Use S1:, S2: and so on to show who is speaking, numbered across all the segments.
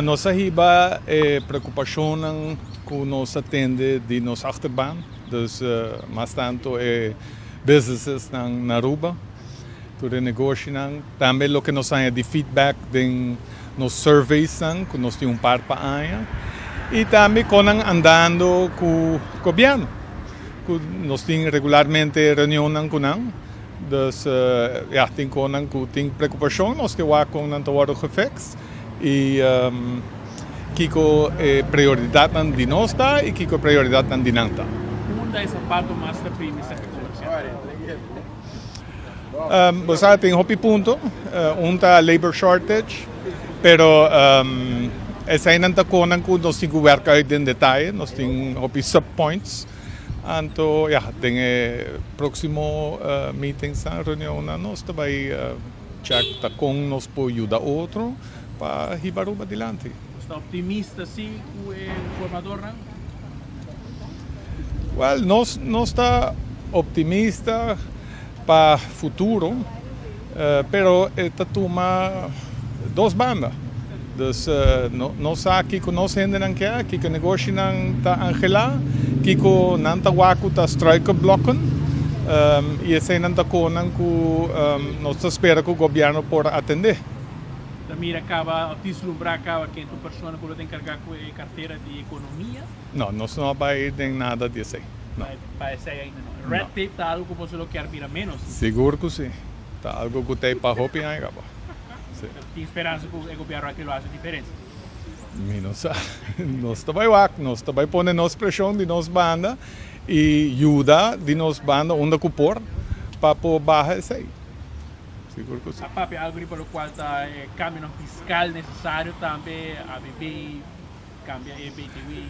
S1: Nossa hiba preocupação com nos atende de nos achterban, dus mais tanto businesses na Aruba, todo negócio também o que nos há de feedback de nos surveys que nos tem par para año e também quando andando com o governo, nos tem regularmente reunião com ele. Dus ja, tem konan ku tem preocupação nós que wa com não tawaro gefex e kiko prioridade nan di nós tá e kiko prioridade nan di nanta.
S2: Unda é sapato master premissa que comercial.
S1: Você tem hopi punto, unta labor shortage, pero essa aí não tá konan ku nós tem que work out em detalhe, nós tem hopi subpoints. Anto, ja, tem próximo meeting sa reunião nós também check ta com nos po ajudar outro para hibar Aruba adiante.
S2: Está optimista sim com o formador, não?
S1: Well, nós está optimista para futuro, pero esta toma duas bandas. Dus nós aqui com nós ainda não quer, aqui que o negócio não está angelado, aqui com não está waku está strike blocken, e esse ainda está com nós espera que o governo possa atender.
S2: Da mira acaba, deslumbrar acaba que tu pessoa que tem carregar com a carteira de economia.
S1: Não, nós não vai ter nada disso aí.
S2: Parece ainda não. Red tape está algo que você não quer mirar menos.
S1: Seguro que sim. Está algo que tem para roupa aí, acaba.
S2: Tem esperança que o governo aqui faça diferença?
S1: Nós também põe nos pressão de nos banda e ajuda de nos banda onde cupor para pôr barra isso aí. Seguro que sim.
S2: A papi, algo para o qual está câmbio fiscal necessário também, a BB, cambia a BTW.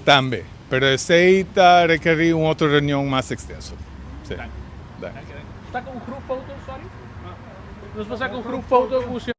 S1: Também, pero esse aí está requerir uma outra reunião mais extensa. Sim.
S2: Está com um grupo foto, sorry? Nós passamos com um grupo foto com o senhor.